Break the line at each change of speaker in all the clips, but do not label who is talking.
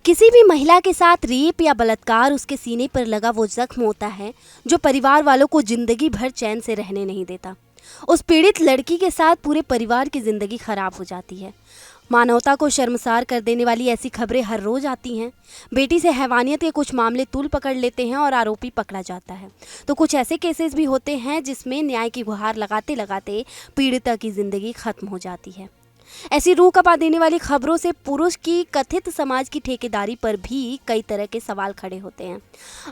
किसी भी महिला के साथ रेप या बलात्कार उसके सीने पर लगा वो जख्म होता है जो परिवार वालों को जिंदगी भर चैन से रहने नहीं देता। उस पीड़ित लड़की के साथ पूरे परिवार की जिंदगी खराब हो जाती है। मानवता को शर्मसार कर देने वाली ऐसी खबरें हर रोज आती हैं। बेटी से हैवानियत के कुछ मामले तूल पकड़ लेते हैं और आरोपी पकड़ा जाता है, तो कुछ ऐसे केसेस भी होते हैं जिसमें न्याय की गुहार लगाते लगाते पीड़िता की जिंदगी खत्म हो जाती है। ऐसी रूह कपा देने वाली खबरों से पुरुष की कथित समाज की ठेकेदारी पर भी कई तरह के सवाल खड़े होते हैं।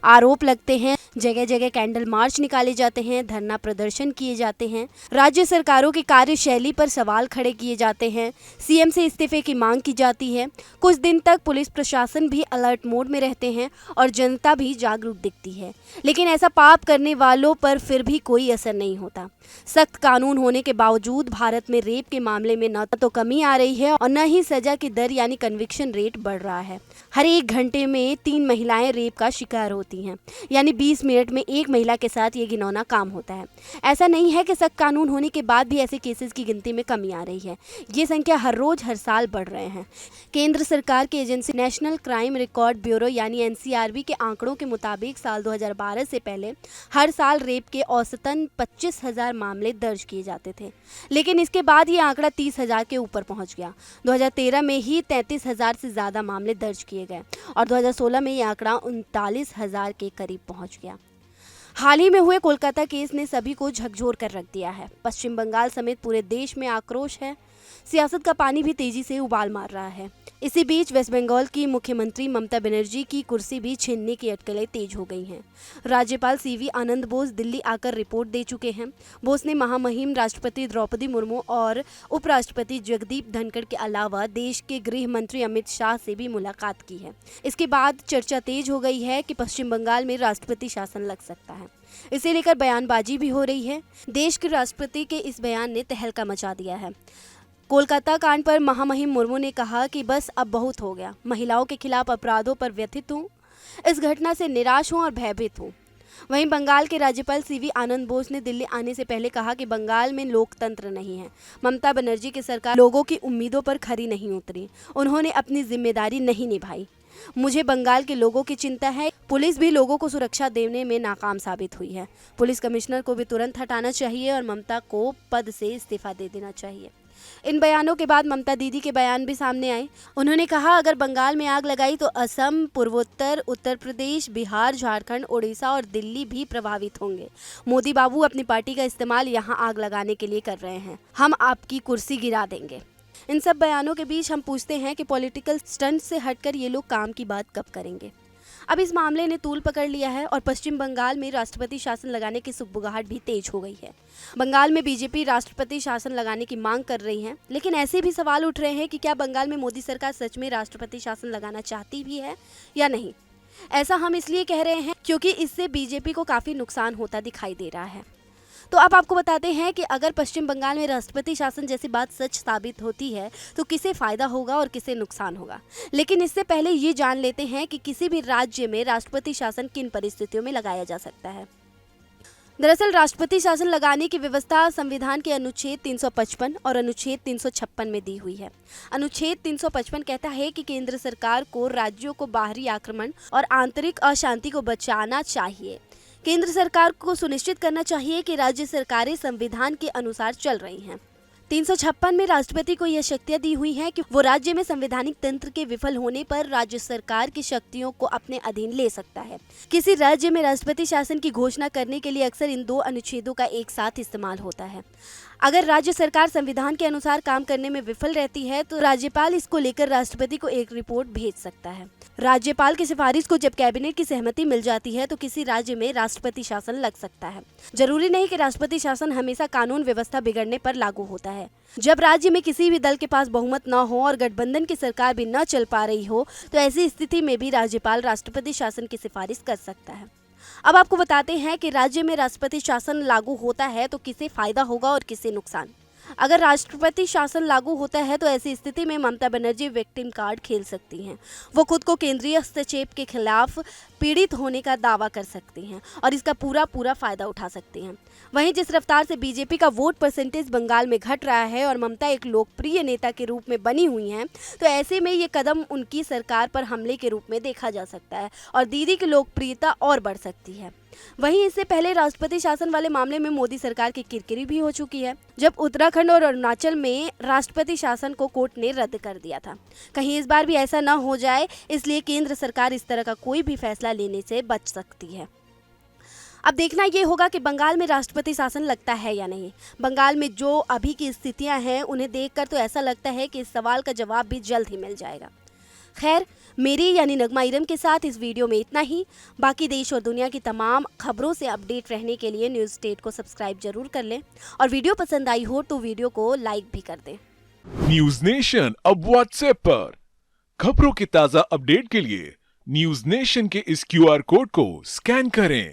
आरोप लगते हैं, जगह जगह कैंडल मार्च निकाले जाते हैं, धरना प्रदर्शन किए जाते हैं, राज्य सरकारों की कार्यशैली पर सवाल खड़े किए जाते हैं, सीएम से इस्तीफे की मांग की जाती है। कुछ दिन तक पुलिस प्रशासन भी अलर्ट मोड में रहते हैं और जनता भी जागरूक दिखती है, लेकिन ऐसा पाप करने वालों पर फिर भी कोई असर नहीं होता। सख्त कानून होने के बावजूद भारत में रेप के मामले में न तो कमी आ रही है और न ही सजा की दर यानी कन्विक्शन रेट बढ़ रहा है। हर एक घंटे में 3 महिलाएं रेप का शिकार होती हैं, यानी 20 मिनट में एक महिला के साथ ये घिनौना काम होता है। ऐसा नहीं है कि सख्त कानून होने के बाद भी ऐसे केसेस की गिनती में कमी आ रही है। ये संख्या हर रोज हर साल बढ़ रहे हैं। केंद्र सरकार की agency national crime record bureau यानी एनसीआरबी के आंकड़ों के मुताबिक साल 2012 से पहले हर साल रेप के औसतन 25,000 मामले दर्ज किए जाते थे, लेकिन इसके बाद ये आंकड़ा 30,000 के ऊपर पहुंच गया। 2013 में ही 33,000 से ज़्यादा मामले दर्ज किए गए और 2016 में ये आंकड़ा 39,000 के करीब पहुंच गया। हाल ही में हुए कोलकाता केस ने सभी को झकझोर कर रख दिया है। पश्चिम बंगाल समेत पूरे देश में आक्रोश है। सियासत का पानी भी तेजी से उबाल मार रहा है। इसी बीच वेस्ट बंगाल की मुख्यमंत्री ममता बनर्जी की कुर्सी भी छीनने की अटकलें तेज हो गई हैं। राज्यपाल सीवी आनंद बोस दिल्ली आकर रिपोर्ट दे चुके हैं। बोस ने महामहिम राष्ट्रपति द्रौपदी मुर्मू और उपराष्ट्रपति जगदीप धनखड़ के अलावा देश के गृह मंत्री अमित शाह से भी मुलाकात की है। इसके बाद चर्चा तेज हो गई है कि पश्चिम बंगाल में राष्ट्रपति शासन लग सकता है। इसे लेकर बयानबाजी भी हो रही है। देश के राष्ट्रपति के इस बयान ने तहलका मचा दिया है। कोलकाता कांड पर महामहिम मुर्मू ने कहा कि बस अब बहुत हो गया। महिलाओं के खिलाफ अपराधों पर व्यथित हूँ, इस घटना से निराश हूँ और भयभीत हूँ। वहीं बंगाल के राज्यपाल सीवी आनंद बोस ने दिल्ली आने से पहले कहा कि बंगाल में लोकतंत्र नहीं है। ममता बनर्जी की सरकार लोगों की उम्मीदों पर खरी नहीं उतरी, उन्होंने अपनी जिम्मेदारी नहीं निभाई। मुझे बंगाल के लोगों की चिंता है। पुलिस भी लोगों को सुरक्षा देने में नाकाम साबित हुई है। पुलिस कमिश्नर को भी तुरंत हटाना चाहिए और ममता को पद से इस्तीफा दे देना चाहिए। इन बयानों के बाद ममता दीदी के बयान भी सामने आए। उन्होंने कहा, अगर बंगाल में आग लगाई तो असम, पूर्वोत्तर, उत्तर प्रदेश, बिहार, झारखंड, उड़ीसा और दिल्ली भी प्रभावित होंगे। मोदी बाबू अपनी पार्टी का इस्तेमाल यहाँ आग लगाने के लिए कर रहे हैं। हम आपकी कुर्सी गिरा देंगे। इन सब बयानों के बीच हम पूछते हैं कि पॉलिटिकल स्टंट से हटकर ये लोग काम की बात कब करेंगे। अब इस मामले ने तूल पकड़ लिया है और पश्चिम बंगाल में राष्ट्रपति शासन लगाने की सुगबुगाहट भी तेज हो गई है। बंगाल में बीजेपी राष्ट्रपति शासन लगाने की मांग कर रही है, लेकिन ऐसे भी सवाल उठ रहे हैं कि क्या बंगाल में मोदी सरकार सच में राष्ट्रपति शासन लगाना चाहती भी है या नहीं। ऐसा हम इसलिए कह रहे हैं क्योंकि इससे बीजेपी को काफ़ी नुकसान होता दिखाई दे रहा है। तो अब आपको बताते हैं कि अगर पश्चिम बंगाल में राष्ट्रपति शासन जैसी बात सच साबित होती है तो किसे फ़ायदा होगा और किसे नुकसान होगा। लेकिन इससे पहले ये जान लेते हैं कि किसी भी राज्य में राष्ट्रपति शासन किन परिस्थितियों में लगाया जा सकता है। दरअसल राष्ट्रपति शासन लगाने की व्यवस्था संविधान के अनुच्छेद 355 और अनुच्छेद 356 में दी हुई है। अनुच्छेद 355 कहता है कि केंद्र सरकार को राज्यों को बाहरी आक्रमण और आंतरिक अशांति को बचाना चाहिए। केंद्र सरकार को सुनिश्चित करना चाहिए कि राज्य सरकारें संविधान के अनुसार चल रही हैं। 356 में राष्ट्रपति को यह शक्तियां दी हुई हैं कि वो राज्य में संवैधानिक तंत्र के विफल होने पर राज्य सरकार की शक्तियों को अपने अधीन ले सकता है। किसी राज्य में राष्ट्रपति शासन की घोषणा करने के लिए अक्सर इन 2 अनुच्छेदों का एक साथ इस्तेमाल होता है। अगर राज्य सरकार संविधान के अनुसार काम करने में विफल रहती है तो राज्यपाल इसको लेकर राष्ट्रपति को एक रिपोर्ट भेज सकता है। राज्यपाल की सिफारिश को जब कैबिनेट की सहमति मिल जाती है तो किसी राज्य में राष्ट्रपति शासन लग सकता है। जरूरी नहीं कि राष्ट्रपति शासन हमेशा कानून व्यवस्था बिगड़ने पर लागू होता है। जब राज्य में किसी भी दल के पास बहुमत न हो और गठबंधन की सरकार भी न चल पा रही हो तो ऐसी स्थिति में भी राज्यपाल राष्ट्रपति शासन की सिफारिश कर सकता है। अब आपको बताते हैं कि राज्य में राष्ट्रपति शासन लागू होता है तो किसे फायदा होगा और किसे नुकसान। अगर राष्ट्रपति शासन लागू होता है तो ऐसी स्थिति में ममता बनर्जी विक्टिम कार्ड खेल सकती हैं। वो खुद को केंद्रीय हस्तक्षेप के खिलाफ पीड़ित होने का दावा कर सकती हैं और इसका पूरा फायदा उठा सकती हैं। वहीं जिस रफ्तार से बीजेपी का वोट परसेंटेज बंगाल में घट रहा है और ममता एक लोकप्रिय नेता के रूप में बनी हुई हैं, तो ऐसे में ये कदम उनकी सरकार पर हमले के रूप में देखा जा सकता है और दीदी की लोकप्रियता और बढ़ सकती है। वहीं इससे पहले राष्ट्रपति शासन वाले मामले में मोदी सरकार की किरकिरी भी हो चुकी है, जब उत्तराखंड और अरुणाचल में राष्ट्रपति शासन को कोर्ट ने रद्द कर दिया था। कहीं इस बार भी ऐसा न हो जाए, इसलिए केंद्र सरकार इस तरह का कोई भी फैसला लेने से बच सकती है। अब देखना ये होगा कि बंगाल में राष्ट्रपति शासन लगता है या नहीं। बंगाल में जो अभी की स्थितियां हैं, उन्हें देखकर तो ऐसा लगता है कि इस सवाल का जवाब भी जल्द ही मिल जाएगा। खैर, मेरी यानी नगमा इरम के साथ इस वीडियो में इतना ही। बाकी देश और दुनिया की तमाम खबरों से अपडेट रहने के लिए न्यूज़ स्टेट को सब्सक्राइब जरूर कर लें और वीडियो पसंद आई हो तो वीडियो को लाइक भी कर दें।
न्यूज नेशन अब व्हाट्सएप पर खबरों की ताजा अपडेट के लिए न्यूज नेशन के इस QR कोड को स्कैन करें।